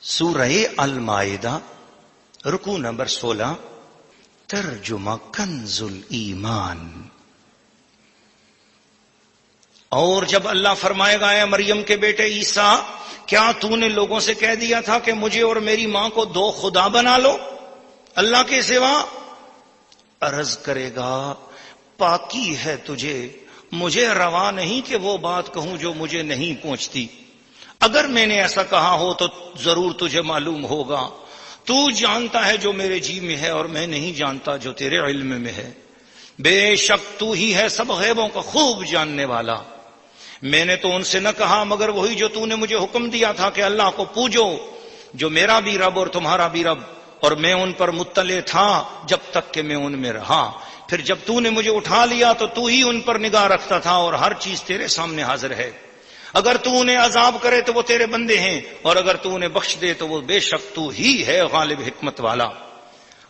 سورہ المائدہ رکوع نمبر 16 ترجمہ کنز الایمان۔ اور جب اللہ فرمائے گا اے مریم کے بیٹے عیسیٰ، کیا تو نے لوگوں سے کہہ دیا تھا کہ مجھے اور میری ماں کو دو خدا بنا لو اللہ کے سوا؟ عرض کرے گا پاکی ہے تجھے، مجھے روا نہیں کہ وہ بات کہوں جو مجھے نہیں پہنچتی۔ اگر میں نے ایسا کہا ہو تو ضرور تجھے معلوم ہوگا، تو جانتا ہے جو میرے جی میں ہے اور میں نہیں جانتا جو تیرے علم میں ہے۔ بے شک تو ہی ہے سب غیبوں کا خوب جاننے والا۔ میں نے تو ان سے نہ کہا مگر وہی جو تو نے مجھے حکم دیا تھا کہ اللہ کو پوجو، جو میرا بھی رب اور تمہارا بھی رب، اور میں ان پر مطلع تھا جب تک کہ میں ان میں رہا۔ پھر جب تو نے مجھے اٹھا لیا تو ہی ان پر نگاہ رکھتا تھا، اور ہر چیز تیرے سامنے حاضر ہے۔ اگر تو انہیں عذاب کرے تو وہ تیرے بندے ہیں، اور اگر تو انہیں بخش دے تو وہ بے شک تو ہی ہے غالب حکمت والا۔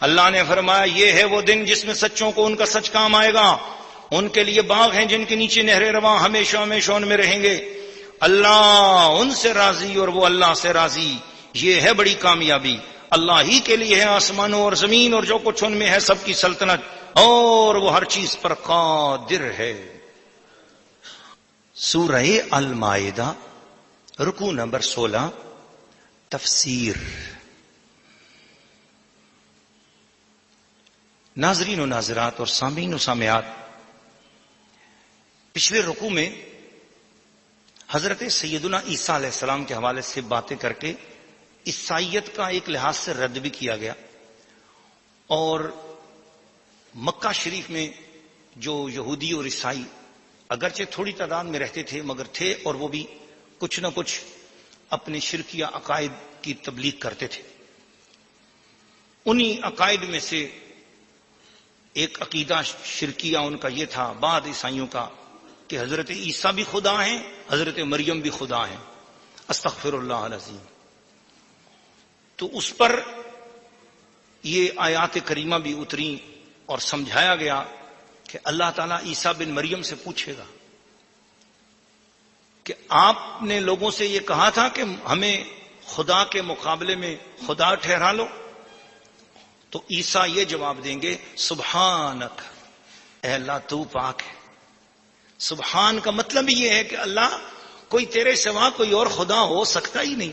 اللہ نے فرمایا یہ ہے وہ دن جس میں سچوں کو ان کا سچ کام آئے گا۔ ان کے لیے باغ ہیں جن کے نیچے نہریں رواں، ہمیشہ ہمیشہ ان میں رہیں گے۔ اللہ ان سے راضی اور وہ اللہ سے راضی، یہ ہے بڑی کامیابی۔ اللہ ہی کے لیے ہے آسمانوں اور زمین اور جو کچھ ان میں ہے، سب کی سلطنت، اور وہ ہر چیز پر قادر ہے۔ سورہ المائدہ رکوع نمبر 16 تفسیر۔ ناظرین و ناظرات اور سامعین و سامعات، پچھلے رکوع میں حضرت سیدنا عیسیٰ علیہ السلام کے حوالے سے باتیں کر کے عیسائیت کا ایک لحاظ سے رد بھی کیا گیا، اور مکہ شریف میں جو یہودی اور عیسائی اگرچہ تھوڑی تعداد میں رہتے تھے مگر تھے، اور وہ بھی کچھ نہ کچھ اپنے شرکیہ عقائد کی تبلیغ کرتے تھے۔ انہی عقائد میں سے ایک عقیدہ شرکیہ ان کا یہ تھا بعد عیسائیوں کا کہ حضرت عیسیٰ بھی خدا ہیں، حضرت مریم بھی خدا ہیں، استغفر اللہ العظیم۔ تو اس پر یہ آیات کریمہ بھی اتری اور سمجھایا گیا کہ اللہ تعالیٰ عیسیٰ بن مریم سے پوچھے گا کہ آپ نے لوگوں سے یہ کہا تھا کہ ہمیں خدا کے مقابلے میں خدا ٹھہرا لو، تو عیسیٰ یہ جواب دیں گے سبحانک، اے اللہ تو پاک ہے۔ سبحان کا مطلب یہ ہے کہ اللہ کوئی تیرے سوا کوئی اور خدا ہو سکتا ہی نہیں،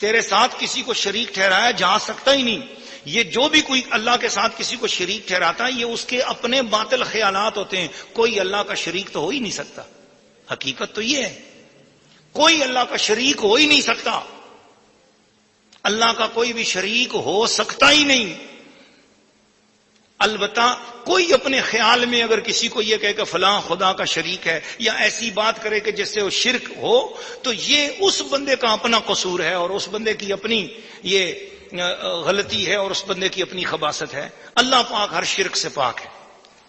تیرے ساتھ کسی کو شریک ٹھہرایا جا سکتا ہی نہیں۔ یہ جو بھی کوئی اللہ کے ساتھ کسی کو شریک ٹھہراتا ہے یہ اس کے اپنے باطل خیالات ہوتے ہیں، کوئی اللہ کا شریک تو ہو ہی نہیں سکتا۔ حقیقت تو یہ ہے کوئی اللہ کا شریک ہو ہی نہیں سکتا، اللہ کا کوئی بھی شریک ہو سکتا ہی نہیں۔ البتہ کوئی اپنے خیال میں اگر کسی کو یہ کہے کہ فلاں خدا کا شریک ہے یا ایسی بات کرے کہ جس سے وہ شرک ہو، تو یہ اس بندے کا اپنا قصور ہے اور اس بندے کی اپنی یہ غلطی ہے اور اس بندے کی اپنی خباثت ہے۔ اللہ پاک ہر شرک سے پاک ہے۔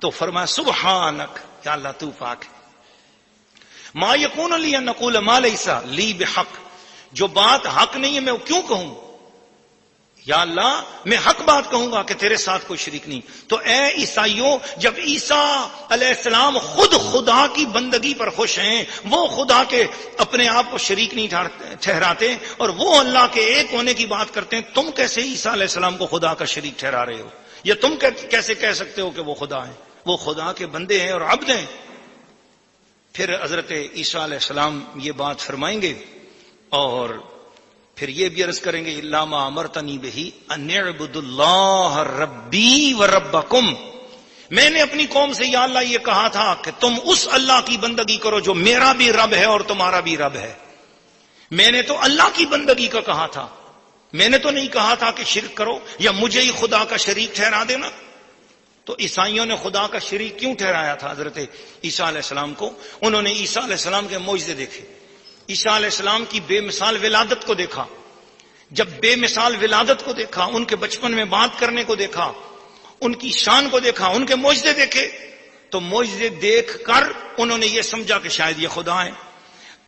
تو فرمایا سبحانک، یا اللہ تو پاک ہے۔ ما یکون لی ان نقول ما لیس لی بحق، جو بات حق نہیں ہے میں کیوں کہوں؟ یا اللہ میں حق بات کہوں گا کہ تیرے ساتھ کوئی شریک نہیں۔ تو اے عیسائیوں، جب عیسیٰ علیہ السلام خود خدا کی بندگی پر خوش ہیں، وہ خدا کے اپنے آپ کو شریک نہیں ٹھہراتے اور وہ اللہ کے ایک ہونے کی بات کرتے ہیں، تم کیسے عیسیٰ علیہ السلام کو خدا کا شریک ٹھہرا رہے ہو؟ یا تم کیسے کہہ سکتے ہو کہ وہ خدا ہیں؟ وہ خدا کے بندے ہیں اور عبد ہیں۔ پھر حضرت عیسیٰ علیہ السلام یہ بات فرمائیں گے اور پھر یہ بھی عرض کریں گے الا ما امرتنی بہ ان اعبدوا اللہ ربی و ربکم، میں نے اپنی قوم سے یا اللہ یہ کہا تھا کہ تم اس اللہ کی بندگی کرو جو میرا بھی رب ہے اور تمہارا بھی رب ہے۔ میں نے تو اللہ کی بندگی کا کہا تھا، میں نے تو نہیں کہا تھا کہ شرک کرو یا مجھے ہی خدا کا شریک ٹھہرا دینا۔ تو عیسائیوں نے خدا کا شریک کیوں ٹھہرایا تھا حضرت عیسیٰ علیہ السلام کو؟ انہوں نے عیسیٰ علیہ السلام کے معجزے دیکھے، عیسیٰ علیہ السلام کی بے مثال ولادت کو دیکھا۔ جب بے مثال ولادت کو دیکھا، ان کے بچپن میں بات کرنے کو دیکھا، ان کی شان کو دیکھا، ان کے معجزے دیکھے، تو معجزے دیکھ کر انہوں نے یہ سمجھا کہ شاید یہ خدا ہے۔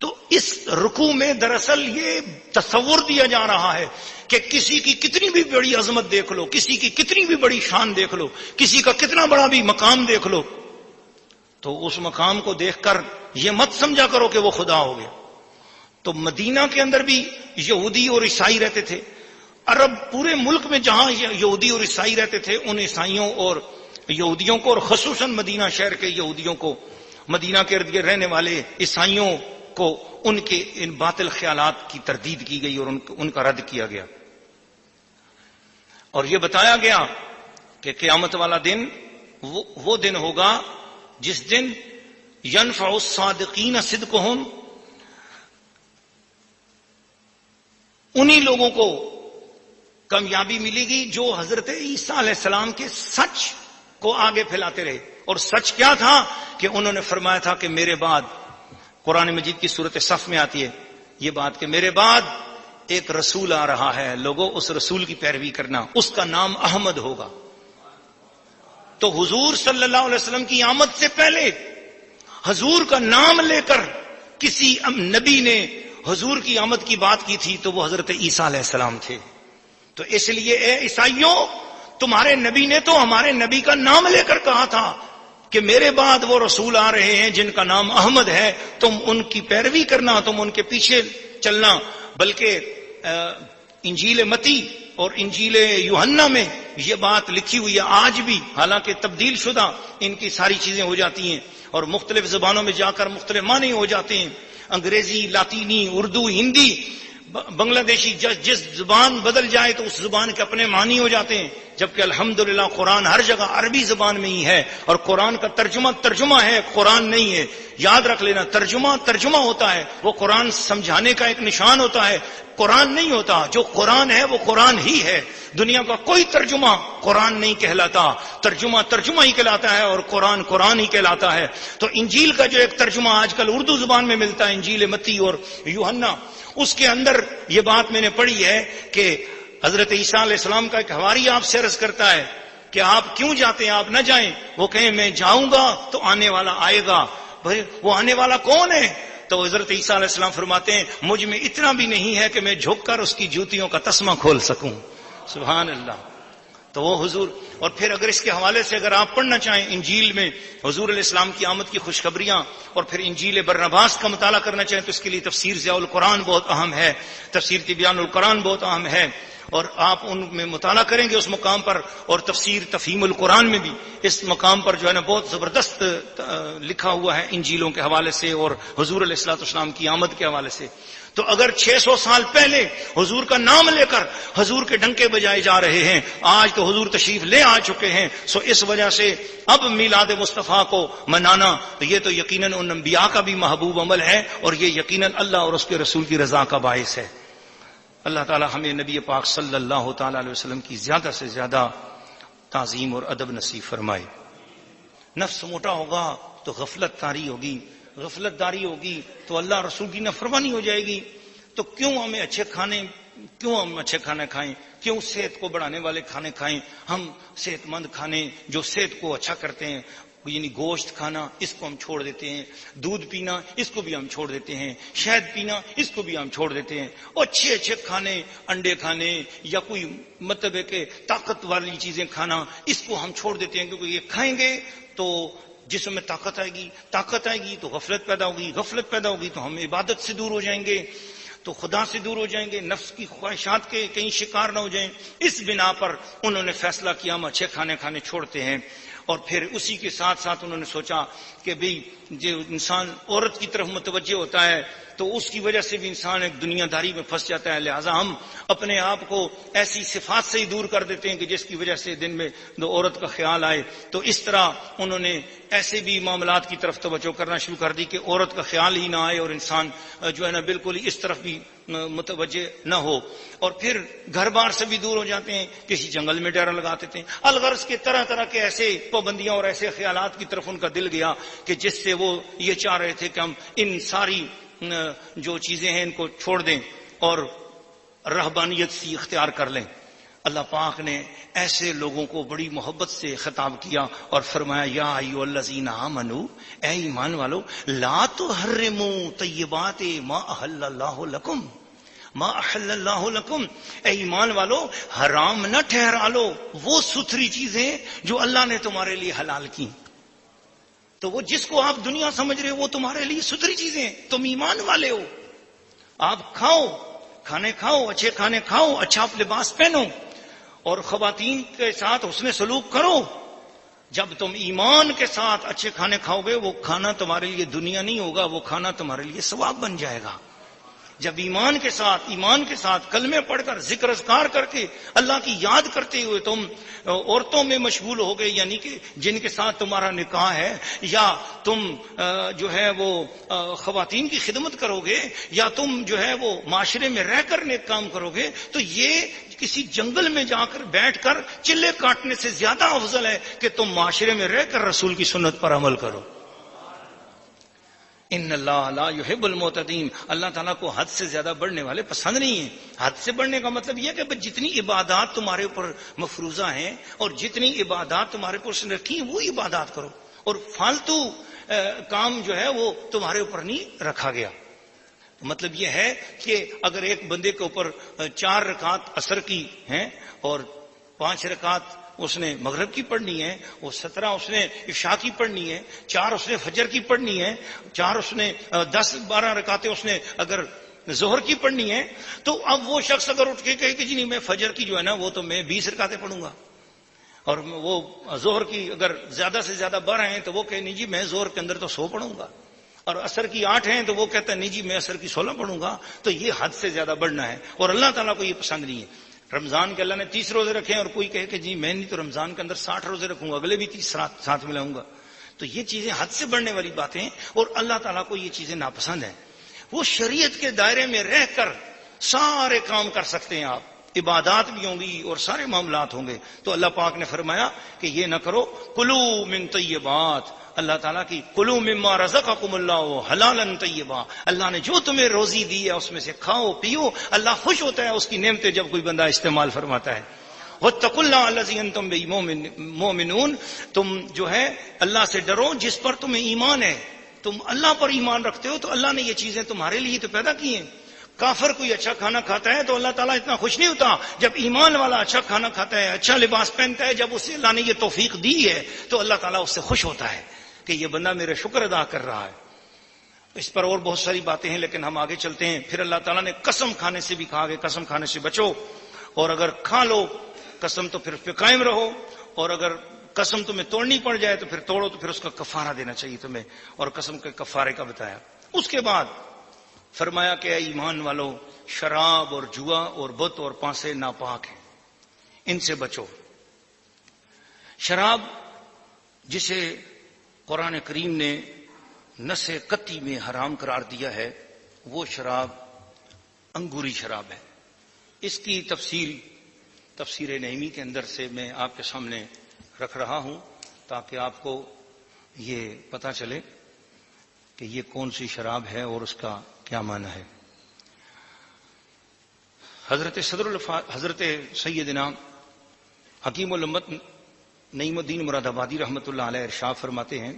تو اس رکوع میں دراصل یہ تصور دیا جا رہا ہے کہ کسی کی کتنی بھی بڑی عظمت دیکھ لو، کسی کی کتنی بھی بڑی شان دیکھ لو، کسی کا کتنا بڑا بھی مقام دیکھ لو، تو اس مقام کو دیکھ کر یہ مت سمجھا کرو کہ وہ خدا ہو گیا۔ تو مدینہ کے اندر بھی یہودی اور عیسائی رہتے تھے. عرب پورے ملک میں جہاں یہودی اور عیسائی رہتے تھے ان عیسائیوں اور یہودیوں کو، اور خصوصاً مدینہ شہر کے یہودیوں کو، مدینہ کے ارد گرد رہنے والے عیسائیوں کو ان کے ان باطل خیالات کی تردید کی گئی اور ان کا رد کیا گیا. اور یہ بتایا گیا کہ قیامت والا دن وہ دن ہوگا جس دن ینفع الصادقین صدقہم، انہی لوگوں کو کامیابی ملے گی جو حضرت عیسیٰ علیہ السلام کے سچ کو آگے پھیلاتے رہے. اور سچ کیا تھا کہ انہوں نے فرمایا تھا کہ میرے بعد، قرآن مجید کی سورۃ صف میں آتی ہے یہ بات کہ میرے بعد ایک رسول آ رہا ہے، لوگوں اس رسول کی پیروی کرنا، اس کا نام احمد ہوگا. تو حضور صلی اللہ علیہ وسلم کی آمد سے پہلے حضور کا نام لے کر کسی نبی نے حضور کی آمد کی بات کی تھی تو وہ حضرت عیسیٰ علیہ السلام تھے. تو اس لیے اے عیسائیوں، تمہارے نبی نے تو ہمارے نبی کا نام لے کر کہا تھا کہ میرے بعد وہ رسول آ رہے ہیں جن کا نام احمد ہے، تم ان کی پیروی کرنا، تم ان کے پیچھے چلنا. بلکہ انجیل متی اور انجیل یوحنا میں یہ بات لکھی ہوئی ہے آج بھی، حالانکہ تبدیل شدہ ان کی ساری چیزیں ہو جاتی ہیں اور مختلف زبانوں میں جا کر مختلف معنی ہو جاتے ہیں، انگریزی، لاطینی، اردو، ہندی، بنگلہ دیشی، جس زبان بدل جائے تو اس زبان کے اپنے معنی ہو جاتے ہیں. جبکہ الحمدللہ قرآن ہر جگہ عربی زبان میں ہی ہے، اور قرآن کا ترجمہ ہے، قرآن نہیں ہے. یاد رکھ لینا، ترجمہ ہوتا ہے، وہ قرآن سمجھانے کا ایک نشان ہوتا ہے، قرآن نہیں ہوتا. جو قرآن ہے وہ قرآن ہی ہے. دنیا کا کوئی ترجمہ قرآن نہیں کہلاتا، ترجمہ ہی کہلاتا ہے، اور قرآن ہی کہلاتا ہے. تو انجیل کا جو ایک ترجمہ آج کل اردو زبان میں ملتا ہے، انجیل متی اور یوحنا، اس کے اندر یہ بات میں نے پڑھی ہے کہ حضرت عیسیٰ علیہ السلام کا ایک حواری آپ سے عرض کرتا ہے کہ آپ کیوں جاتے ہیں، آپ نہ جائیں. وہ کہیں میں جاؤں گا تو آنے والا آئے گا. بھائی وہ آنے والا کون ہے؟ تو حضرت عیسیٰ علیہ السلام فرماتے ہیں مجھ میں اتنا بھی نہیں ہے کہ میں جھک کر اس کی جوتیوں کا تسمہ کھول سکوں. سبحان اللہ. تو وہ حضور، اور پھر اگر اس کے حوالے سے اگر آپ پڑھنا چاہیں انجیل میں حضور علیہ السلام کی آمد کی خوشخبریاں، اور پھر انجیل برنباس کا مطالعہ کرنا چاہیں تو اس کے لیے تفسیر ضیاء القرآن بہت اہم ہے، تفسیر تبیان القرآن بہت اہم ہے، اور آپ ان میں مطالعہ کریں گے اس مقام پر. اور تفسیر تفہیم القرآن میں بھی اس مقام پر جو ہے نا بہت زبردست لکھا ہوا ہے انجیلوں کے حوالے سے اور حضور علیہ الصلوۃ والسلام کی آمد کے حوالے سے. تو اگر 600 سال پہلے حضور کا نام لے کر حضور کے ڈنکے بجائے جا رہے ہیں، آج تو حضور تشریف لے آ چکے ہیں، سو اس وجہ سے اب میلاد مصطفیٰ کو منانا تو یہ تو یقیناً ان انبیاء کا بھی محبوب عمل ہے، اور یہ یقیناً اللہ اور اس کے رسول کی رضا کا باعث ہے. اللہ تعالی ہمیں نبی پاک صلی اللہ تعالی علیہ وسلم کی زیادہ سے زیادہ تعظیم اور ادب نصیب فرمائے. نفس موٹا ہوگا تو غفلت طاری ہوگی، غفلت داری ہوگی تو اللہ رسول کی نافرمانی ہو جائے گی. تو کیوں ہم اچھے کھانے کھائیں، کیوں صحت کو بڑھانے والے کھانے کھائیں؟ ہم صحت مند کھانے جو صحت کو اچھا کرتے ہیں، یعنی گوشت کھانا اس کو ہم چھوڑ دیتے ہیں، دودھ پینا اس کو بھی ہم چھوڑ دیتے ہیں، شہد پینا اس کو بھی ہم چھوڑ دیتے ہیں، اور اچھے کھانے، انڈے کھانے یا کوئی مطلب ہے کہ طاقت والی چیزیں کھانا اس کو ہم چھوڑ دیتے ہیں، کیونکہ یہ کھائیں گے تو جسم میں طاقت آئے گی تو غفلت پیدا ہوگی تو ہم عبادت سے دور ہو جائیں گے، تو خدا سے دور ہو جائیں گے، نفس کی خواہشات کے کہیں شکار نہ ہو جائیں. اس بنا پر انہوں نے فیصلہ کیا ہم اچھے کھانے چھوڑتے ہیں. اور پھر اسی کے ساتھ انہوں نے سوچا کہ بھئی جو انسان عورت کی طرف متوجہ ہوتا ہے تو اس کی وجہ سے بھی انسان ایک دنیا داری میں پھنس جاتا ہے، لہٰذا ہم اپنے آپ کو ایسی صفات سے ہی دور کر دیتے ہیں کہ جس کی وجہ سے دن میں دو عورت کا خیال آئے. تو اس طرح انہوں نے ایسے بھی معاملات کی طرف توجہ کرنا شروع کر دی کہ عورت کا خیال ہی نہ آئے اور انسان جو ہے نا بالکل ہی اس طرف بھی متوجہ نہ ہو. اور پھر گھر بار سے بھی دور ہو جاتے ہیں، کسی جنگل میں ڈیرا لگا دیتے ہیں. الغرض کے طرح کے ایسے پابندیاں اور ایسے خیالات کی طرف ان کا دل گیا کہ جس سے وہ یہ چاہ رہے تھے کہ ہم ان ساری جو چیزیں ہیں ان کو چھوڑ دیں اور رہبانیت سی اختیار کر لیں. اللہ پاک نے ایسے لوگوں کو بڑی محبت سے خطاب کیا اور فرمایا یا ایھا الذین آمنوا، اے ایمان والو، لا تحرموا طیبات ما احل اللہ لکم، ما احل اللہ لکم، اے ایمان والو حرام نہ ٹھہرا لو وہ ستھری چیزیں جو اللہ نے تمہارے لیے حلال کی. تو وہ جس کو آپ دنیا سمجھ رہے ہو وہ تمہارے لیے ستھری چیزیں، تم ایمان والے ہو. آپ کھاؤ، کھانے کھاؤ، اچھے کھانے کھاؤ، اچھا لباس پہنو اور خواتین کے ساتھ حسن سلوک کرو. جب تم ایمان کے ساتھ اچھے کھانے کھاؤ گے، وہ کھانا تمہارے لیے دنیا نہیں ہوگا، وہ کھانا تمہارے لیے ثواب بن جائے گا. جب ایمان کے ساتھ کلمے پڑھ کر ذکر اذکار کر کے اللہ کی یاد کرتے ہوئے تم عورتوں میں مشغول ہو گئے، یعنی کہ جن کے ساتھ تمہارا نکاح ہے، یا تم جو ہے وہ خواتین کی خدمت کرو گے، یا تم جو ہے وہ معاشرے میں رہ کر نیک کام کرو گے، تو یہ کسی جنگل میں جا کر بیٹھ کر چلے کاٹنے سے زیادہ افضل ہے کہ تم معاشرے میں رہ کر رسول کی سنت پر عمل کرو. ان اللہ لا يحب المعتدین، اللہ تعالیٰ کو حد سے زیادہ بڑھنے والے پسند نہیں ہیں. حد سے بڑھنے کا مطلب یہ کہ جتنی عبادات تمہارے اوپر مفروضہ ہیں اور جتنی عبادات تمہارے اوپر سے رکھی ہیں وہ عبادات کرو، اور فالتو کام جو ہے وہ تمہارے اوپر نہیں رکھا گیا. مطلب یہ ہے کہ اگر ایک بندے کے اوپر 4 رکعت عصر کی ہیں اور 5 رکعت اس نے مغرب کی پڑھنی ہے، وہ 17 اس نے عشاء کی پڑھنی ہے، 4 اس نے فجر کی پڑھنی ہے، 4 اس نے 10-12 رکعتیں اس نے اگر ظہر کی پڑھنی ہے، تو اب وہ شخص اگر اٹھ کے کہے کہ جی نہیں میں فجر کی جو ہے نا وہ تو میں 20 رکعتیں پڑھوں گا، اور وہ ظہر کی اگر زیادہ سے زیادہ 12 ہیں تو وہ کہے نہیں جی میں ظہر کے اندر تو 100 پڑھوں گا، اور عصر کی 8 ہیں تو وہ کہتا ہے نہیں جی میں عصر کی 16 پڑھوں گا. تو یہ حد سے زیادہ بڑھنا ہے اور اللہ تعالیٰ کو یہ پسند نہیں ہے. رمضان کے اللہ نے 30 روزے رکھے ہیں اور کوئی کہے کہ جی میں نہیں تو رمضان کے اندر 60 روزے رکھوں گا، اگلے بھی 30 ساتھ میں لاؤں گا، تو یہ چیزیں حد سے بڑھنے والی باتیں ہیں اور اللہ تعالیٰ کو یہ چیزیں ناپسند ہیں. وہ شریعت کے دائرے میں رہ کر سارے کام کر سکتے ہیں، آپ عبادات بھی ہوں گی اور سارے معاملات ہوں گے. تو اللہ پاک نے فرمایا کہ یہ نہ کرو، کلو من طیبات، اللہ تعالیٰ کی کلو مما رزقکم اللہ حلالا طیبا، اللہ نے جو تمہیں روزی دی ہے اس میں سے کھاؤ پیو. اللہ خوش ہوتا ہے اس کی نعمتیں جب کوئی بندہ استعمال فرماتا ہے. واتقوا اللہ الذی انتم بہ مؤمنون، تم جو ہے اللہ سے ڈرو جس پر تمہیں ایمان ہے. تم اللہ پر ایمان رکھتے ہو تو اللہ نے یہ چیزیں تمہارے لیے تو پیدا کی ہیں. کافر کوئی اچھا کھانا کھاتا ہے تو اللہ تعالیٰ اتنا خوش نہیں ہوتا. جب ایمان والا اچھا کھانا کھاتا ہے، اچھا لباس پہنتا ہے، جب اسے اللہ نے یہ توفیق دی ہے تو اللہ تعالیٰ اس سے خوش ہوتا ہے کہ یہ بندہ میرے شکر ادا کر رہا ہے. اس پر اور بہت ساری باتیں ہیں لیکن ہم آگے چلتے ہیں. پھر اللہ تعالیٰ نے قسم کھانے سے بھی کہا کہ قسم کھانے سے بچو، اور اگر کھا لو قسم تو پھر اس پہ قائم رہو، اور اگر قسم تمہیں توڑنی پڑ جائے تو پھر توڑو، تو پھر اس کا کفارہ دینا چاہیے تمہیں، اور قسم کے کفارے کا بتایا. اس کے بعد فرمایا کہ اے ایمان والو، شراب اور جوا اور بت اور پانسے ناپاک ہیں، ان سے بچو. شراب جسے قرآن کریم نے نص قطعی میں حرام قرار دیا ہے، وہ شراب انگوری شراب ہے. اس کی تفسیر نعیمی کے اندر سے میں آپ کے سامنے رکھ رہا ہوں تاکہ آپ کو یہ پتہ چلے کہ یہ کون سی شراب ہے اور اس کا کیا معنی ہے. حضرت سیدنا حکیم الامت نعیم الدین مراد آبادی رحمۃ اللہ علیہ ارشاد فرماتے ہیں،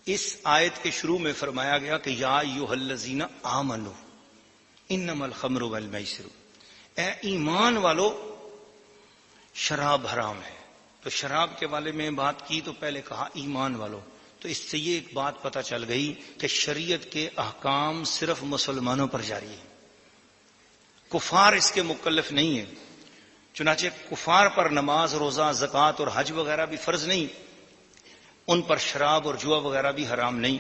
اس آیت کے شروع میں فرمایا گیا کہ یا ایھا الذین آمنوا انما الخمر والمیسر، اے ایمان والو شراب حرام ہے. تو شراب کے بارے میں بات کی تو پہلے کہا ایمان والو، تو اس سے یہ ایک بات پتہ چل گئی کہ شریعت کے احکام صرف مسلمانوں پر جاری ہیں، کفار اس کے مکلف نہیں ہیں. چنانچہ کفار پر نماز، روزہ، زکوٰۃ اور حج وغیرہ بھی فرض نہیں، ان پر شراب اور جوا وغیرہ بھی حرام نہیں.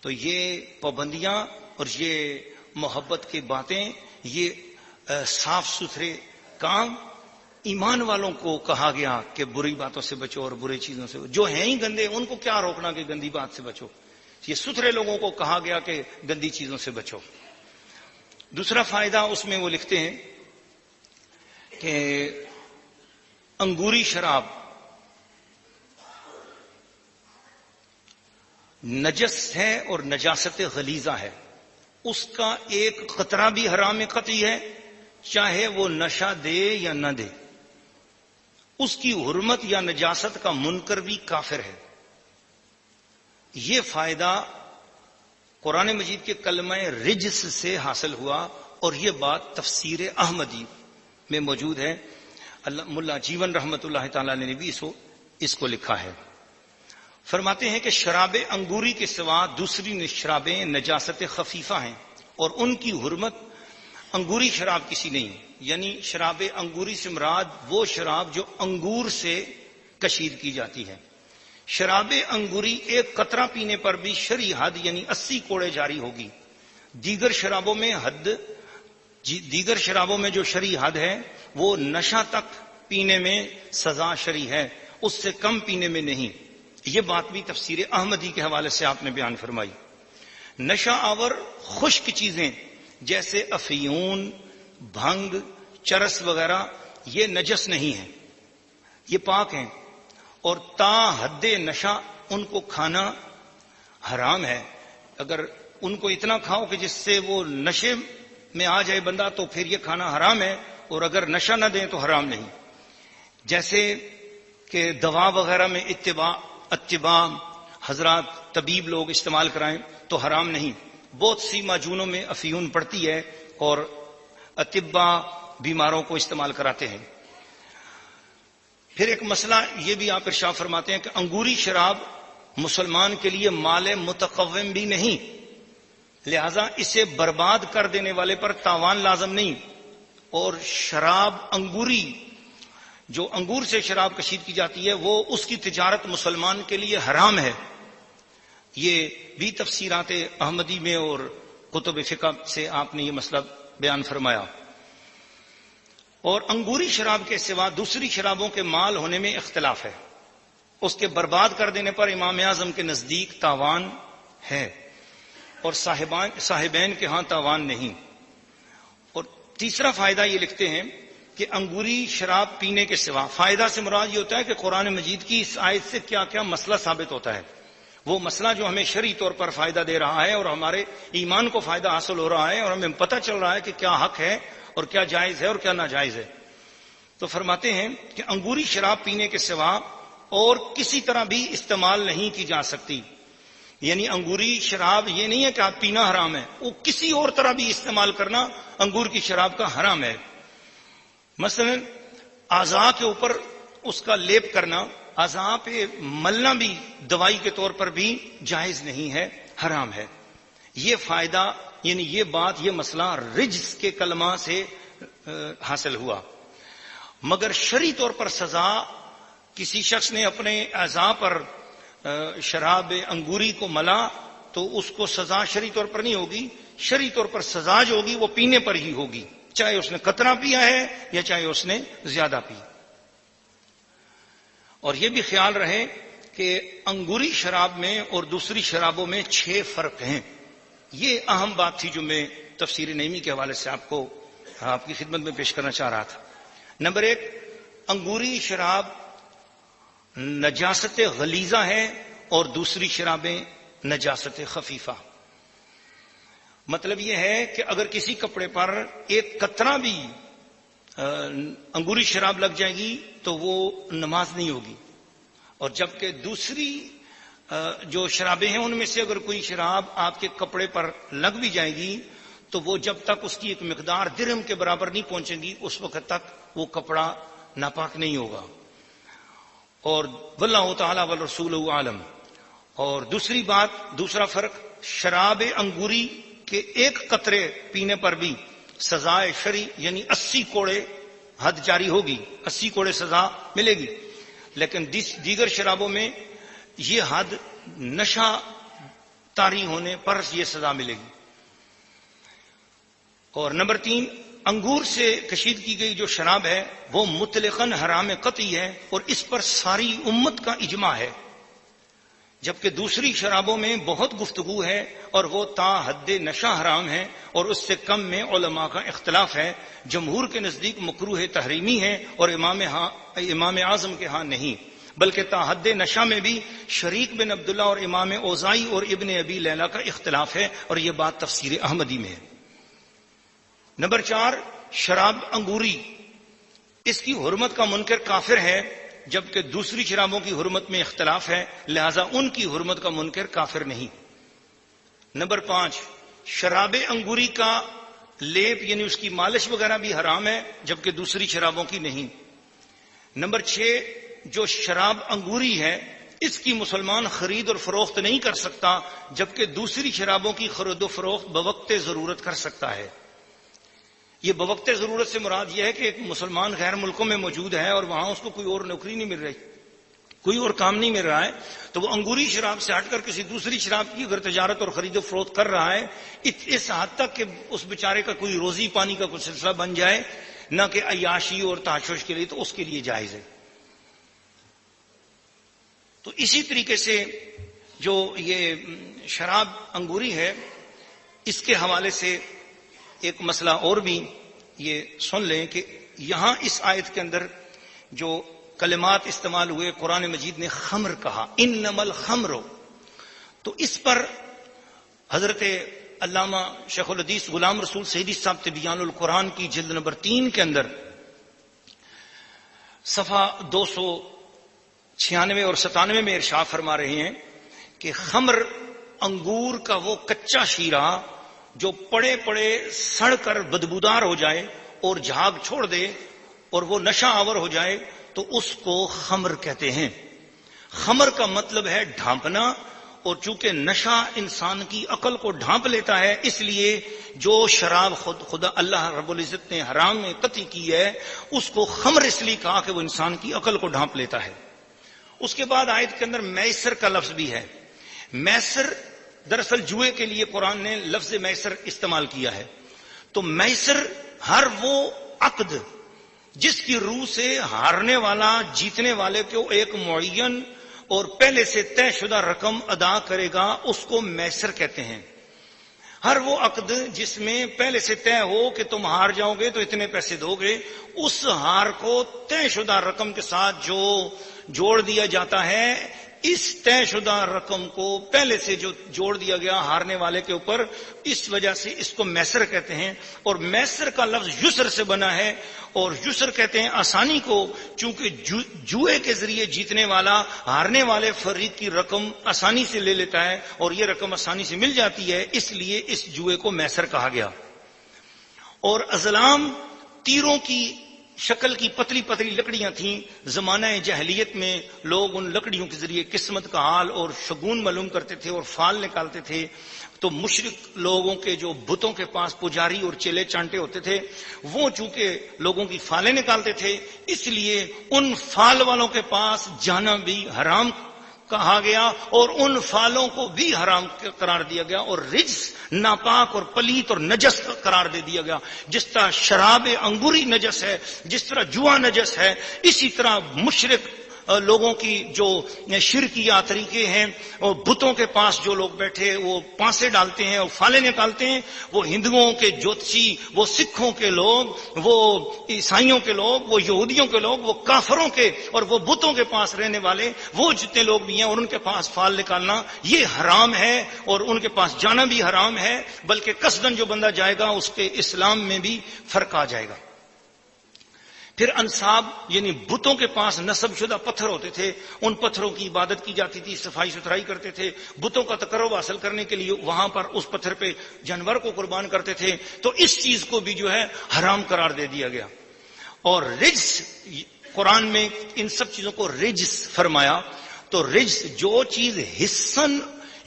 تو یہ پابندیاں اور یہ محبت کی باتیں، یہ صاف ستھرے کام ایمان والوں کو کہا گیا کہ بری باتوں سے بچو اور برے چیزوں سے. جو ہیں ہی گندے ان کو کیا روکنا کہ گندی بات سے بچو. یہ ستھرے لوگوں کو کہا گیا کہ گندی چیزوں سے بچو. دوسرا فائدہ اس میں وہ لکھتے ہیں کہ انگوری شراب نجس ہے اور نجاست غلیظہ ہے، اس کا ایک قطرہ بھی حرام قطعی ہے، چاہے وہ نشہ دے یا نہ دے. اس کی حرمت یا نجاست کا منکر بھی کافر ہے. یہ فائدہ قرآن مجید کے کلمہ رجس سے حاصل ہوا، اور یہ بات تفسیر احمدی میں موجود ہے. ملا جیون رحمت اللہ تعالی نے بھی اس کو لکھا ہے. فرماتے ہیں کہ شراب انگوری کے سوا دوسری شرابیں نجاست خفیفہ ہیں اور ان کی حرمت انگوری شراب کسی نہیں، یعنی شراب انگوری سے مراد وہ شراب جو انگور سے کشید کی جاتی ہے۔ شراب انگوری ایک قطرہ پینے پر بھی شرعی حد یعنی 80 کوڑے جاری ہوگی۔ دیگر شرابوں میں جو شرعی حد ہے وہ نشہ تک پینے میں سزا شرعی ہے، اس سے کم پینے میں نہیں۔ یہ بات بھی تفسیر احمدی کے حوالے سے آپ نے بیان فرمائی۔ نشہ آور خشک چیزیں جیسے افیون، بھنگ، چرس وغیرہ یہ نجس نہیں ہیں، یہ پاک ہیں، اور تا حد نشہ ان کو کھانا حرام ہے۔ اگر ان کو اتنا کھاؤ کہ جس سے وہ نشے میں آ جائے بندہ تو پھر یہ کھانا حرام ہے، اور اگر نشہ نہ دیں تو حرام نہیں۔ جیسے کہ دوا وغیرہ میں اتباع حضرات طبیب لوگ استعمال کرائیں تو حرام نہیں۔ بہت سی معجونوں میں افیون پڑتی ہے اور اطباء بیماروں کو استعمال کراتے ہیں۔ پھر ایک مسئلہ یہ بھی آپ ارشاد فرماتے ہیں کہ انگوری شراب مسلمان کے لیے مال متقوم بھی نہیں، لہذا اسے برباد کر دینے والے پر تاوان لازم نہیں، اور شراب انگوری جو انگور سے شراب کشید کی جاتی ہے وہ اس کی تجارت مسلمان کے لیے حرام ہے۔ یہ بھی تفسیرات احمدی میں اور کتب فقہ سے آپ نے یہ مسئلہ بیان فرمایا۔ اور انگوری شراب کے سوا دوسری شرابوں کے مال ہونے میں اختلاف ہے، اس کے برباد کر دینے پر امام اعظم کے نزدیک تاوان ہے اور صاحبین کے ہاں تاوان نہیں۔ اور تیسرا فائدہ یہ لکھتے ہیں کہ انگوری شراب پینے کے سوا، فائدہ سے مراد یہ ہوتا ہے کہ قرآن مجید کی اس آیت سے کیا کیا مسئلہ ثابت ہوتا ہے، وہ مسئلہ جو ہمیں شرعی طور پر فائدہ دے رہا ہے اور ہمارے ایمان کو فائدہ حاصل ہو رہا ہے اور ہمیں پتہ چل رہا ہے کہ کیا حق ہے اور کیا جائز ہے اور کیا ناجائز ہے۔ تو فرماتے ہیں کہ انگوری شراب پینے کے سوا اور کسی طرح بھی استعمال نہیں کی جا سکتی، یعنی انگوری شراب یہ نہیں ہے کہ آپ پینا حرام ہے، وہ کسی اور طرح بھی استعمال کرنا انگور کی شراب کا حرام ہے۔ مثلا اعضاء کے اوپر اس کا لیپ کرنا، اعضاء پہ ملنا بھی دوائی کے طور پر بھی جائز نہیں ہے، حرام ہے۔ یہ فائدہ یعنی یہ بات، یہ مسئلہ رجس کے کلمہ سے حاصل ہوا۔ مگر شرعی طور پر سزا، کسی شخص نے اپنے اعضاء پر شراب انگوری کو ملا تو اس کو سزا شرعی طور پر نہیں ہوگی، شرعی طور پر سزا جو ہوگی وہ پینے پر ہی ہوگی، چاہے اس نے قطرہ پیا ہے یا چاہے اس نے زیادہ پی۔ اور یہ بھی خیال رہے کہ انگوری شراب میں اور دوسری شرابوں میں 6 فرق ہیں۔ یہ اہم بات تھی جو میں تفسیر نعیمی کے حوالے سے آپ کی خدمت میں پیش کرنا چاہ رہا تھا۔ نمبر 1، انگوری شراب نجاست غلیظہ ہے اور دوسری شرابیں نجاست خفیفہ۔ مطلب یہ ہے کہ اگر کسی کپڑے پر ایک قطرہ بھی انگوری شراب لگ جائے گی تو وہ نماز نہیں ہوگی، اور جبکہ دوسری جو شرابیں ہیں ان میں سے اگر کوئی شراب آپ کے کپڑے پر لگ بھی جائے گی تو وہ جب تک اس کی ایک مقدار درہم کے برابر نہیں پہنچے گی اس وقت تک وہ کپڑا ناپاک نہیں ہوگا۔ اور واللہ تعالی والرسول عالم۔ اور دوسری بات، دوسرا فرق، شراب انگوری کے ایک قطرے پینے پر بھی سزائے شرعی یعنی 80 کوڑے حد جاری ہوگی، 80 کوڑے سزا ملے گی، لیکن دیگر شرابوں میں یہ حد نشہ طاری ہونے پر یہ سزا ملے گی۔ اور نمبر 3، انگور سے کشید کی گئی جو شراب ہے وہ مطلقاً حرام قطعی ہے اور اس پر ساری امت کا اجماع ہے، جبکہ دوسری شرابوں میں بہت گفتگو ہے اور وہ تا حد نشہ حرام ہے، اور اس سے کم میں علماء کا اختلاف ہے۔ جمہور کے نزدیک مکروہ تحریمی ہے اور امام اعظم کے ہاں نہیں، بلکہ تا حد نشہ میں بھی شریک بن عبداللہ اور امام اوزائی اور ابن ابی لیلہ کا اختلاف ہے، اور یہ بات تفسیر احمدی میں ہے۔ نمبر 4، شراب انگوری، اس کی حرمت کا منکر کافر ہے، جبکہ دوسری شرابوں کی حرمت میں اختلاف ہے، لہذا ان کی حرمت کا منکر کافر نہیں۔ نمبر 5، شراب انگوری کا لیپ یعنی اس کی مالش وغیرہ بھی حرام ہے، جبکہ دوسری شرابوں کی نہیں۔ نمبر 6، جو شراب انگوری ہے اس کی مسلمان خرید اور فروخت نہیں کر سکتا، جبکہ دوسری شرابوں کی خرید و فروخت بوقت ضرورت کر سکتا ہے۔ یہ بوقت ضرورت سے مراد یہ ہے کہ ایک مسلمان غیر ملکوں میں موجود ہے اور وہاں اس کو کوئی اور نوکری نہیں مل رہی، کوئی اور کام نہیں مل رہا ہے، تو وہ انگوری شراب سے ہٹ کر کسی دوسری شراب کی اگر تجارت اور خرید و فروخت کر رہا ہے اس حد تک کہ اس بیچارے کا کوئی روزی پانی کا کوئی سلسلہ بن جائے، نہ کہ عیاشی اور تحشش کے لیے، تو اس کے لیے جائز ہے۔ تو اسی طریقے سے جو یہ شراب انگوری ہے، اس کے حوالے سے ایک مسئلہ اور بھی یہ سن لیں کہ یہاں اس آیت کے اندر جو کلمات استعمال ہوئے، قرآن مجید نے خمر کہا، انما الخمر، تو اس پر حضرت علامہ شیخ الحدیث غلام رسول سعیدی صاحب تبیان القرآن کی جلد نمبر 3 کے اندر صفحہ 296 اور 97 میں ارشاد فرما رہے ہیں کہ خمر انگور کا وہ کچا شیرہ جو پڑے پڑے سڑ کر بدبودار ہو جائے اور جھاگ چھوڑ دے اور وہ نشہ آور ہو جائے تو اس کو خمر کہتے ہیں۔ خمر کا مطلب ہے ڈھانپنا، اور چونکہ نشہ انسان کی عقل کو ڈھانپ لیتا ہے، اس لیے جو شراب خدا اللہ رب العزت نے حرام میں قطعی کی ہے اس کو خمر اس لیے کہا کہ وہ انسان کی عقل کو ڈھانپ لیتا ہے۔ اس کے بعد آیت کے اندر میسر کا لفظ بھی ہے۔ میسر دراصل جوئے کے لیے قرآن نے لفظ میسر استعمال کیا ہے۔ تو میسر ہر وہ عقد جس کی روح سے ہارنے والا جیتنے والے کو ایک معین اور پہلے سے طے شدہ رقم ادا کرے گا، اس کو میسر کہتے ہیں۔ ہر وہ عقد جس میں پہلے سے طے ہو کہ تم ہار جاؤ گے تو اتنے پیسے دو گے، اس ہار کو طے شدہ رقم کے ساتھ جو جوڑ دیا جاتا ہے، اس طے شدہ رقم کو پہلے سے جو جوڑ دیا گیا ہارنے والے کے اوپر، اس وجہ سے اس کو میسر کہتے ہیں۔ اور میسر کا لفظ یسر سے بنا ہے، اور یسر کہتے ہیں آسانی کو، چونکہ جوئے کے ذریعے جیتنے والا ہارنے والے فریق کی رقم آسانی سے لے لیتا ہے اور یہ رقم آسانی سے مل جاتی ہے، اس لیے اس جوئے کو میسر کہا گیا۔ اور ازلام تیروں کی شکل کی پتلی پتلی لکڑیاں تھیں۔ زمانہ جاہلیت میں لوگ ان لکڑیوں کے ذریعے قسمت کا حال اور شگون معلوم کرتے تھے اور فال نکالتے تھے۔ تو مشرک لوگوں کے جو بتوں کے پاس پجاری اور چیلے چانٹے ہوتے تھے، وہ چونکہ لوگوں کی فالیں نکالتے تھے، اس لیے ان فال والوں کے پاس جانا بھی حرام کہا گیا اور ان فالوں کو بھی حرام قرار دیا گیا، اور رجس ناپاک اور پلیت اور نجس قرار دے دیا گیا۔ جس طرح شراب انگوری نجس ہے، جس طرح جوا نجس ہے، اسی طرح مشرک لوگوں کی جو شرکیہ طریقے ہیں، اور بتوں کے پاس جو لوگ بیٹھے وہ پانسے ڈالتے ہیں اور فالے نکالتے ہیں، وہ ہندوؤں کے جوتشی، وہ سکھوں کے لوگ، وہ عیسائیوں کے لوگ، وہ یہودیوں کے لوگ، وہ کافروں کے اور وہ بتوں کے پاس رہنے والے وہ جتنے لوگ بھی ہیں، اور ان کے پاس فال نکالنا یہ حرام ہے، اور ان کے پاس جانا بھی حرام ہے، بلکہ قصدن جو بندہ جائے گا اس کے اسلام میں بھی فرق آ جائے گا۔ پھر انصاب یعنی بتوں کے پاس نصب شدہ پتھر ہوتے تھے، ان پتھروں کی عبادت کی جاتی تھی، صفائی ستھرائی کرتے تھے، بتوں کا تقرب حاصل کرنے کے لیے وہاں پر اس پتھر پہ جانور کو قربان کرتے تھے، تو اس چیز کو بھی جو ہے حرام قرار دے دیا گیا۔ اور رجس، قرآن میں ان سب چیزوں کو رجس فرمایا، تو رجس جو چیز حسن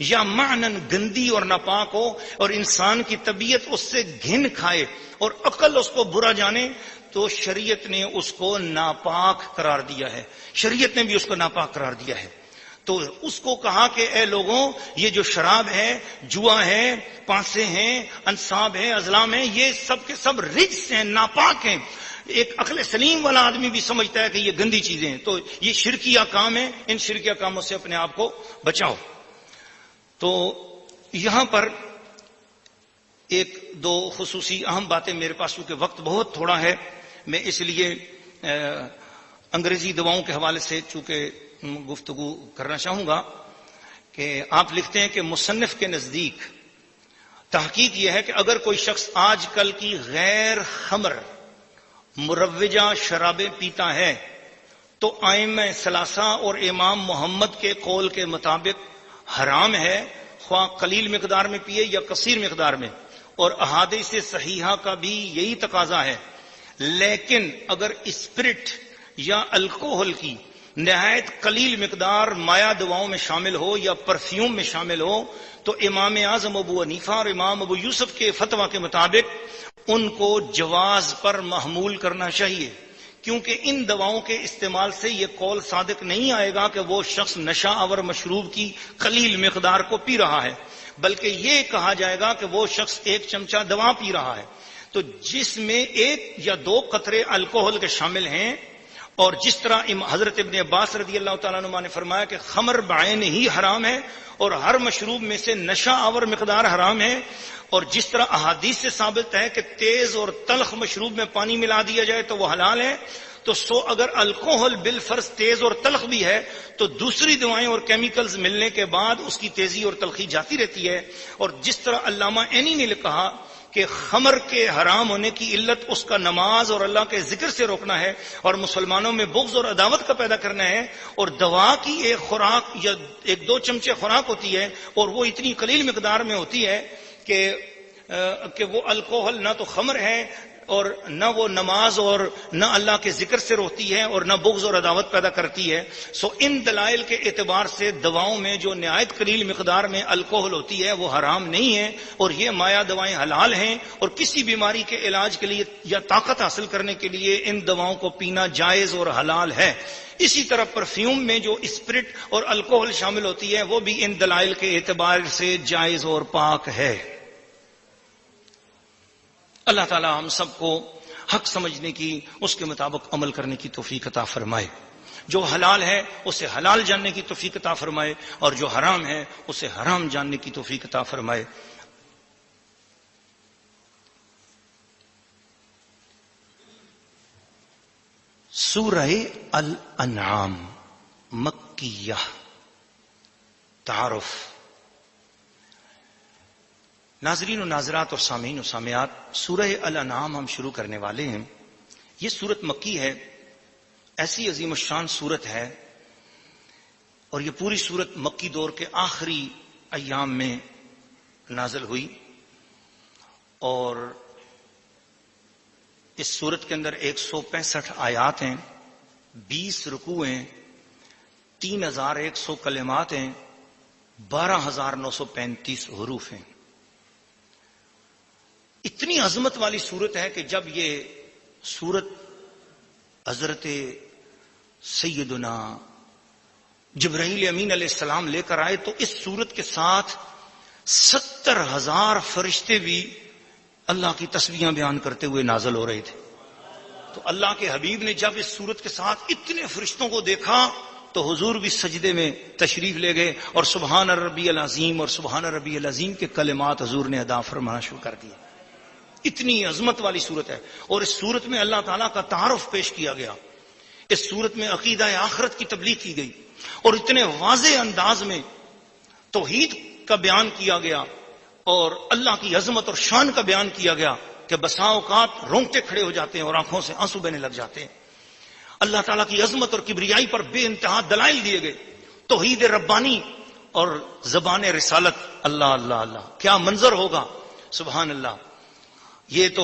یا معنن گندی اور ناپاک ہو اور انسان کی طبیعت اس سے گھن کھائے اور عقل اس کو برا جانے، تو شریعت نے اس کو ناپاک قرار دیا ہے، شریعت نے بھی اس کو ناپاک قرار دیا ہے۔ تو اس کو کہا کہ اے لوگوں، یہ جو شراب ہے، جوا ہے، پانسے ہیں، انصاب ہے، ازلام ہے، یہ سب کے سب رجس ہیں، ناپاک ہیں۔ ایک عقل سلیم والا آدمی بھی سمجھتا ہے کہ یہ گندی چیزیں ہیں، تو یہ شرکیہ کام ہے، ان شرکیہ کاموں سے اپنے آپ کو بچاؤ۔ تو یہاں پر ایک دو خصوصی اہم باتیں میرے پاس، کیونکہ وقت بہت تھوڑا ہے، میں اس لیے انگریزی دواؤں کے حوالے سے چونکہ گفتگو کرنا چاہوں گا کہ آپ لکھتے ہیں کہ مصنف کے نزدیک تحقیق یہ ہے کہ اگر کوئی شخص آج کل کی غیر خمر مروجہ شرابیں پیتا ہے تو ائمہ ثلاثہ اور امام محمد کے قول کے مطابق حرام ہے، خواہ قلیل مقدار میں پیے یا کثیر مقدار میں، اور احادیث صحیحہ کا بھی یہی تقاضا ہے۔ لیکن اگر اسپرٹ یا الکوہل کی نہایت قلیل مقدار مایہ دواؤں میں شامل ہو یا پرفیوم میں شامل ہو تو امام اعظم ابو حنیفہ اور امام ابو یوسف کے فتویٰ کے مطابق ان کو جواز پر محمول کرنا چاہیے، کیونکہ ان دواؤں کے استعمال سے یہ قول صادق نہیں آئے گا کہ وہ شخص نشہ آور مشروب کی قلیل مقدار کو پی رہا ہے، بلکہ یہ کہا جائے گا کہ وہ شخص ایک چمچہ دوا پی رہا ہے تو جس میں 1 یا 2 قطرے الکوہل کے شامل ہیں، اور جس طرح حضرت ابن عباس رضی اللہ تعالیٰ عنہ نے فرمایا کہ خمر بعین ہی حرام ہے اور ہر مشروب میں سے نشہ آور مقدار حرام ہے، اور جس طرح احادیث سے ثابت ہے کہ تیز اور تلخ مشروب میں پانی ملا دیا جائے تو وہ حلال ہے، تو اگر الکوہل بالفرض تیز اور تلخ بھی ہے تو دوسری دوائیں اور کیمیکلز ملنے کے بعد اس کی تیزی اور تلخی جاتی رہتی ہے، اور جس طرح علامہ عینی نے کہا کہ خمر کے حرام ہونے کی علت اس کا نماز اور اللہ کے ذکر سے روکنا ہے اور مسلمانوں میں بغض اور عداوت کا پیدا کرنا ہے، اور دوا کی ایک خوراک یا 1-2 چمچے خوراک ہوتی ہے اور وہ اتنی قلیل مقدار میں ہوتی ہے کہ وہ الکوہل نہ تو خمر ہے اور نہ وہ نماز اور نہ اللہ کے ذکر سے روکتی ہے اور نہ بغض اور عداوت پیدا کرتی ہے۔ ان دلائل کے اعتبار سے دواؤں میں جو نہایت قلیل مقدار میں الکوہل ہوتی ہے وہ حرام نہیں ہے، اور یہ مایہ دوائیں حلال ہیں، اور کسی بیماری کے علاج کے لیے یا طاقت حاصل کرنے کے لیے ان دواؤں کو پینا جائز اور حلال ہے۔ اسی طرح پرفیوم میں جو اسپرٹ اور الکوہل شامل ہوتی ہے وہ بھی ان دلائل کے اعتبار سے جائز اور پاک ہے۔ اللہ تعالی ہم سب کو حق سمجھنے کی، اس کے مطابق عمل کرنے کی توفیق عطا فرمائے، جو حلال ہے اسے حلال جاننے کی توفیق عطا فرمائے، اور جو حرام ہے اسے حرام جاننے کی توفیق عطا فرمائے۔ سورہ الانعام مکیہ، تعارف۔ ناظرین و ناظرات اور سامعین و سامعات، سورہ الانعام ہم شروع کرنے والے ہیں۔ یہ سورت مکی ہے، ایسی عظیم الشان سورت ہے، اور یہ پوری سورت مکی دور کے آخری ایام میں نازل ہوئی، اور اس سورت کے اندر 165 آیات ہیں، 20 رکوع ہیں، 3100 کلمات ہیں، 12935 حروف ہیں۔ اتنی عظمت والی صورت ہے کہ جب یہ صورت حضرت سیدنا جبرائیل امین علیہ السلام لے کر آئے تو اس صورت کے ساتھ 70,000 فرشتے بھی اللہ کی تسبیحاں بیان کرتے ہوئے نازل ہو رہے تھے۔ تو اللہ کے حبیب نے جب اس صورت کے ساتھ اتنے فرشتوں کو دیکھا تو حضور بھی سجدے میں تشریف لے گئے اور سبحان ربی العظیم اور سبحان ربی العظیم کے کلمات حضور نے ادا فرمانا شروع کر دیے۔ اتنی عظمت والی صورت ہے، اور اس صورت میں اللہ تعالیٰ کا تعارف پیش کیا گیا، اس صورت میں عقیدہ آخرت کی تبلیغ کی گئی، اور اتنے واضح انداز میں توحید کا بیان کیا گیا اور اللہ کی عظمت اور شان کا بیان کیا گیا کہ بسا اوقات رونگٹے کھڑے ہو جاتے ہیں اور آنکھوں سے آنسو بہنے لگ جاتے ہیں۔ اللہ تعالیٰ کی عظمت اور کبریائی پر بے انتہا دلائل دیے گئے، توحید ربانی اور زبان رسالت۔ اللہ اللہ اللہ، کیا منظر ہوگا، سبحان اللہ۔ یہ تو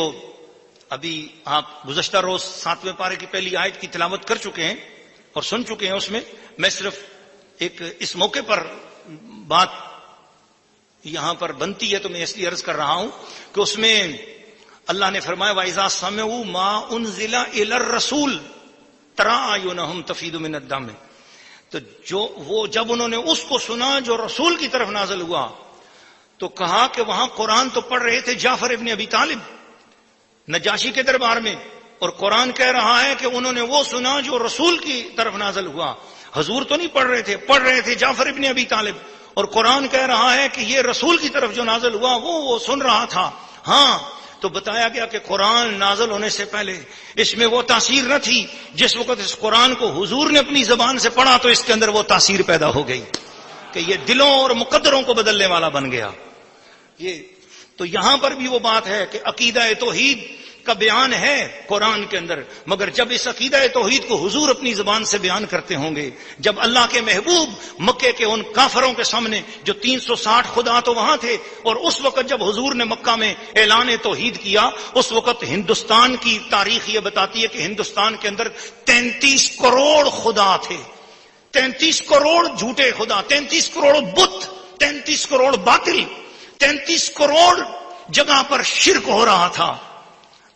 ابھی آپ گزشتہ روز 7ویں پارے کی پہلی آیت کی تلاوت کر چکے ہیں اور سن چکے ہیں، اس میں صرف ایک اس موقع پر بات یہاں پر بنتی ہے تو میں اس لیے عرض کر رہا ہوں کہ اس میں اللہ نے فرمایا وَإِذَا سَمِعُوا مَا أُنزِلَ إِلَى الرَّسُولِ تَرَىٰ أَعْيُنَهُمْ تَفِيضُ مِنَ الدَّمْعِ، تو وہ جب انہوں نے اس کو سنا جو رسول کی طرف نازل ہوا تو کہا کہ وہاں قرآن تو پڑھ رہے تھے جعفر ابن ابی طالب نجاشی کے دربار میں، اور قرآن کہہ رہا ہے کہ انہوں نے وہ سنا جو رسول کی طرف نازل ہوا۔ حضور تو نہیں پڑھ رہے تھے جعفر ابن ابی طالب، اور قرآن کہہ رہا ہے کہ یہ رسول کی طرف جو نازل ہوا وہ سن رہا تھا۔ ہاں، تو بتایا گیا کہ قرآن نازل ہونے سے پہلے اس میں وہ تاثیر نہ تھی، جس وقت اس قرآن کو حضور نے اپنی زبان سے پڑھا تو اس کے اندر وہ تاثیر پیدا ہو گئی کہ یہ دلوں اور مقدروں کو بدلنے والا بن گیا۔ یہ تو یہاں پر بھی وہ بات ہے کہ عقیدہ توحید کا بیان ہے قرآن کے اندر، مگر جب اس عقیدہ توحید کو حضور اپنی زبان سے بیان کرتے ہوں گے، جب اللہ کے محبوب مکے کے ان کافروں کے سامنے جو 360 خدا تو وہاں تھے، اور اس وقت جب حضور نے مکہ میں اعلان توحید کیا، اس وقت ہندوستان کی تاریخ یہ بتاتی ہے کہ ہندوستان کے اندر 33 کروڑ خدا تھے۔ 33 کروڑ جھوٹے خدا، 33 کروڑ بت، 33 کروڑ باطل، 33 کروڑ جگہ پر شرک ہو رہا تھا.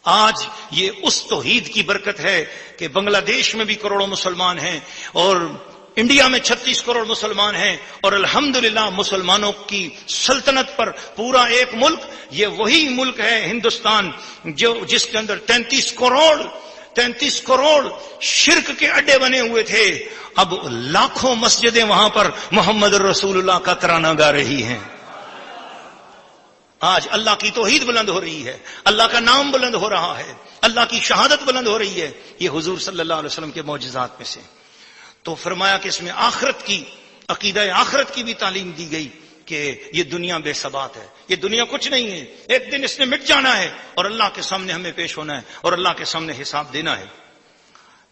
آج یہ اس توحید کی برکت ہے کہ بنگلہ دیش میں بھی کروڑوں مسلمان ہیں اور انڈیا میں 36 کروڑ مسلمان ہیں، اور الحمدللہ مسلمانوں کی سلطنت پر پورا ایک ملک. یہ وہی ملک ہے ہندوستان جس کے اندر 33 کروڑ شرک کے اڈے بنے ہوئے تھے. اب لاکھوں مسجدیں وہاں پر محمد رسول اللہ کا ترانہ گا رہی ہیں. آج اللہ کی توحید بلند ہو رہی ہے، اللہ کا نام بلند ہو رہا ہے، اللہ کی شہادت بلند ہو رہی ہے. یہ حضور صلی اللہ علیہ وسلم کے معجزات میں سے. تو فرمایا کہ اس میں آخرت کی، عقیدہ آخرت کی بھی تعلیم دی گئی کہ یہ دنیا بے ثبات ہے، یہ دنیا کچھ نہیں ہے، ایک دن اس نے مٹ جانا ہے اور اللہ کے سامنے ہمیں پیش ہونا ہے اور اللہ کے سامنے حساب دینا ہے.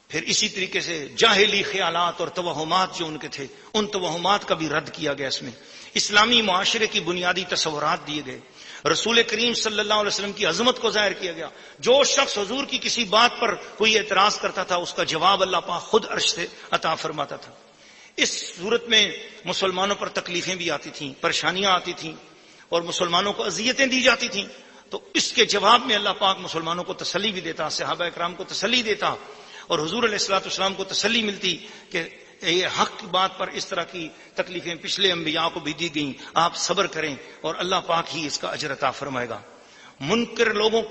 پھر اسی طریقے سے جاہلی خیالات اور توہمات جو ان کے تھے، ان توہمات کا بھی رد کیا گیا. اس میں اسلامی معاشرے کی بنیادی تصورات دیے گئے. رسول کریم صلی اللہ علیہ وسلم کی عظمت کو ظاہر کیا گیا. جو شخص حضور کی کسی بات پر کوئی اعتراض کرتا تھا اس کا جواب اللہ پاک خود عرش سے عطا فرماتا تھا. اس صورت میں مسلمانوں پر تکلیفیں بھی آتی تھیں، پریشانیاں آتی تھیں اور مسلمانوں کو اذیتیں دی جاتی تھیں. تو اس کے جواب میں اللہ پاک مسلمانوں کو تسلی بھی دیتا، صحابہ اکرام کو تسلی دیتا اور حضور علیہ الصلوۃ والسلام کو تسلی ملتی کہ یہ حق کی بات پر اس طرح کی تکلیفیں پچھلے انبیاء کو بھی دی گئیں، آپ صبر کریں اور اللہ پاک ہی اس کا اجر عطا فرمائے گا. منکر لوگوں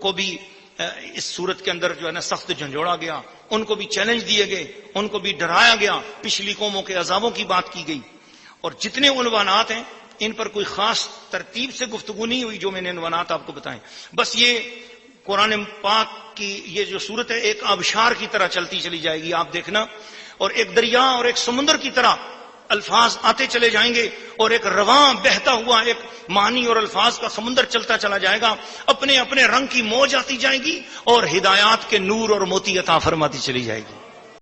کو بھی اس صورت کے اندر جو ہے نا سخت جھنجھوڑا گیا، ان کو بھی چیلنج دیے گئے، ان کو بھی ڈرایا گیا، پچھلی قوموں کے عذابوں کی بات کی گئی. اور جتنے عنوانات ہیں ان پر کوئی خاص ترتیب سے گفتگو نہیں ہوئی جو میں نے عنوانات آپ کو بتائیں. بس یہ قرآن پاک کی یہ جو صورت ہے ایک آبشار کی طرح چلتی چلی جائے گی، آپ دیکھنا، اور ایک دریا اور ایک سمندر کی طرح الفاظ آتے چلے جائیں گے اور ایک رواں بہتا ہوا ایک معنی اور الفاظ کا سمندر چلتا چلا جائے گا. اپنے اپنے رنگ کی موج آتی جائے گی اور ہدایات کے نور اور موتی عطا فرماتی چلی جائے گی.